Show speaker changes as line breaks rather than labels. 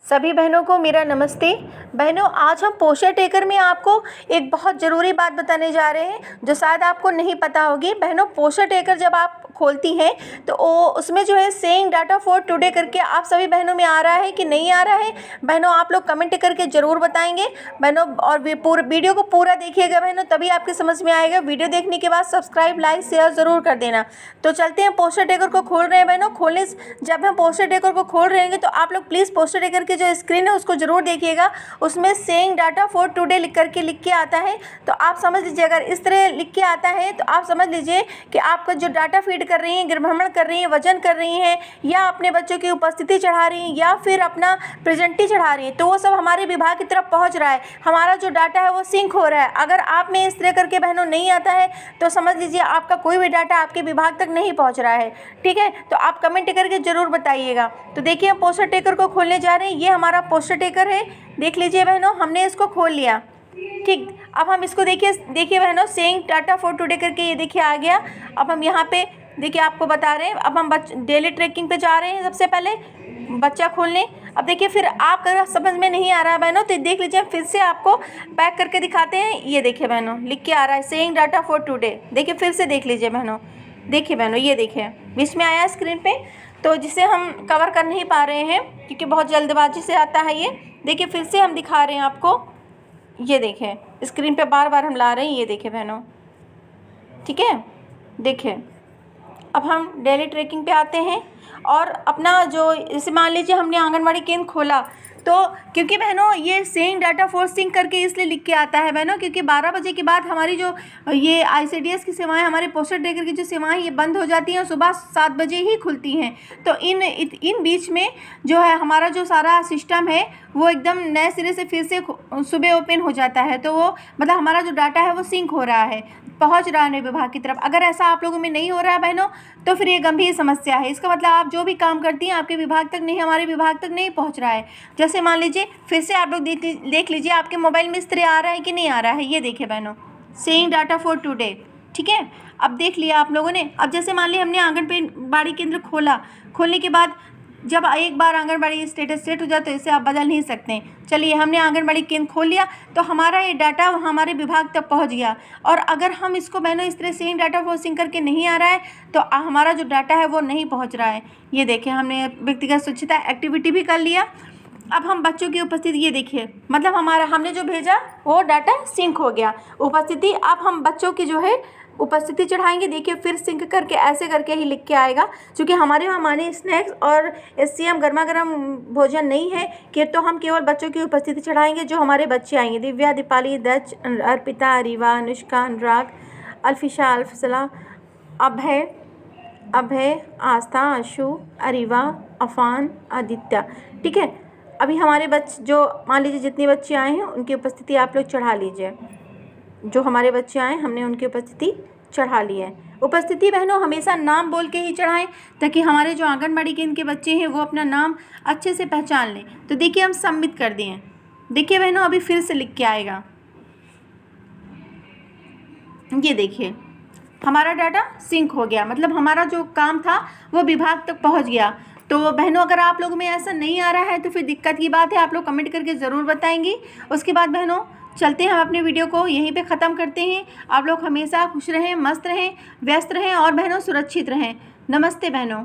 सभी बहनों को मेरा नमस्ते। बहनों, आज हम पोस्टर टेकर में आपको एक बहुत ज़रूरी बात बताने जा रहे हैं जो शायद आपको नहीं पता होगी। बहनों, पोस्टर टेकर जब आप खोलती हैं तो उसमें जो है सेइंग डाटा फॉर टुडे करके आप सभी बहनों में आ रहा है कि नहीं आ रहा है। बहनों, आप लोग कमेंट करके ज़रूर बताएंगे बहनों, और वीडियो को पूरा देखिएगा बहनों, तभी आपके समझ में आएगा। वीडियो देखने के बाद सब्सक्राइब लाइक शेयर ज़रूर कर देना। तो चलते हैं, पोस्टर टेकर को खोल रहे हैं बहनों। जब हम पोस्टर टेकर को खोल रहे हैं तो आप लोग प्लीज़ पोस्टर टेकर के जो स्क्रीन है उसको ज़रूर देखिएगा। उसमें सेइंग डाटा फॉर टुडे लिख के आता है। तो आप समझ लीजिए, अगर इस तरह लिख के आता है तो आप समझ लीजिए कि आपका जो डाटा फीड कर रही हैं, गृहभ्रमण कर रही हैं, वजन कर रही हैं, या अपने बच्चों की उपस्थिति चढ़ा रही हैं, या फिर अपना प्रेजेंटी चढ़ा रही हैं, तो वो सब हमारे विभाग की तरफ पहुंच रहा है। हमारा जो डाटा है वो सिंक हो रहा है। अगर आप में इस तरह करके बहनों नहीं आता है तो समझ लीजिए आपका कोई भी डाटा आपके विभाग तक नहीं पहुँच रहा है। ठीक है, तो आप कमेंट करके ज़रूर बताइएगा। तो देखिए, हम पोस्टर टेकर को खोलने जा रहे हैं। ये हमारा पोस्टर टेकर है, देख लीजिए बहनों, हमने इसको खोल लिया। ठीक, अब हम इसको देखिए बहनों, सेइंग डाटा फॉर टुडे करके ये देखिए आ गया। अब हम यहाँ पे देखिए आपको बता रहे हैं। अब हम डेली ट्रैकिंग पे जा रहे हैं। सबसे पहले बच्चा खोलने। अब देखिए, फिर आप अगर समझ में नहीं आ रहा है बहनों तो देख लीजिए, फिर से आपको बैक करके दिखाते हैं। ये देखिए बहनों, लिख के आ रहा है सेइंग डाटा फॉर टुडे। देखिए, फिर से देख लीजिए बहनों, देखिए बहनों, ये देखिए बीच में आया स्क्रीन पे, तो जिसे हम कवर कर नहीं पा रहे हैं क्योंकि बहुत जल्दबाजी से आता है ये। देखिए, फिर से हम दिखा रहे हैं आपको। ये देखें, स्क्रीन पे बार बार हम ला रहे हैं। ये देखिए बहनों, ठीक है। देखिए, अब हम डेली ट्रैकिंग पे आते हैं और अपना जो, जैसे मान लीजिए हमने आंगनवाड़ी केंद्र खोला, तो क्योंकि बहनों ये सेइंग डाटा फॉर सिंक करके इसलिए लिख के आता है बहनों, क्योंकि 12 बजे के बाद हमारी जो ये ICDS की सेवाएं, हमारे पोस्टर टेकर की जो सेवाएं ये बंद हो जाती हैं और सुबह 7 बजे ही खुलती हैं। तो इन बीच में जो है हमारा जो सारा सिस्टम है वो एकदम नए सिरे से फिर से सुबह ओपन हो जाता है। तो वो मतलब हमारा जो डाटा है वो सिंक हो रहा है, पहुंच रहा है विभाग की तरफ। अगर ऐसा आप लोगों में नहीं हो रहा है बहनों तो फिर ये गंभीर समस्या है। इसका मतलब आप जो भी काम करती हैं आपके विभाग तक नहीं, हमारे विभाग तक नहीं पहुंच रहा है। जैसे मान लीजिए, फिर से आप लोग देख लीजिए आपके मोबाइल में इस तरह आ रहा है कि नहीं आ रहा है। ये देखिए बहनों, सेइंग डाटा फॉर टुडे, ठीक है। अब देख लिया आप लोगों ने। अब जैसे मान लिया हमने आंगनबाड़ी केंद्र खोलने के बाद जब एक बार आंगनबाड़ी स्टेटस सेट हो जाए तो इसे आप बदल नहीं सकते। चलिए, हमने आंगनबाड़ी केंद्र खोल लिया तो हमारा ये डाटा हमारे विभाग तक पहुंच गया। और अगर हम इसको बहनों इस तरह सेइंग डाटा फॉर सिंक करके नहीं आ रहा है तो हमारा जो डाटा है वो नहीं पहुंच रहा है। ये देखिए, हमने व्यक्तिगत स्वच्छता एक्टिविटी भी कर लिया। अब हम बच्चों की उपस्थिति, ये देखिए, मतलब हमने जो भेजा वो डाटा सिंक हो गया, उपस्थिति। अब हम बच्चों की जो है उपस्थिति चढ़ाएंगे। देखिए, फिर सिंक करके ऐसे करके ही लिख के आएगा। क्योंकि हमारे वहाँ मानी स्नैक्स और SCM गर्मा गर्म भोजन नहीं है कि तो हम केवल बच्चों की उपस्थिति चढ़ाएंगे जो हमारे बच्चे आएंगे। दिव्या, दीपाली, दक्ष, अर्पिता, अरीवा, अनुष्का, अनुराग, अल्फिशा, अल्फसला, अभय, आस्था, आशु, अरीवा, अफान, आदित्य। ठीक है, अभी हमारे बच्चे जो मान लीजिए जितने बच्चे आए हैं उनकी उपस्थिति आप लोग चढ़ा लीजिए। जो हमारे बच्चे आए हमने उनकी उपस्थिति चढ़ा ली है। उपस्थिति बहनों हमेशा नाम बोल के ही चढ़ाएं ताकि हमारे जो आंगनबाड़ी केंद्र के बच्चे हैं वो अपना नाम अच्छे से पहचान लें। तो देखिए, हम सबमिट कर दिए। देखिए बहनों, अभी फिर से लिख के आएगा। ये देखिए, हमारा डाटा सिंक हो गया, मतलब हमारा जो काम था वो विभाग तक पहुंच गया। तो बहनों, अगर आप लोगों में ऐसा नहीं आ रहा है तो फिर दिक्कत की बात है। आप लोग कमेंट करके ज़रूर बताएंगी। उसके बाद बहनों चलते हैं, हम अपने वीडियो को यहीं पे ख़त्म करते हैं। आप लोग हमेशा खुश रहें, मस्त रहें, व्यस्त रहें और बहनों सुरक्षित रहें। नमस्ते बहनों।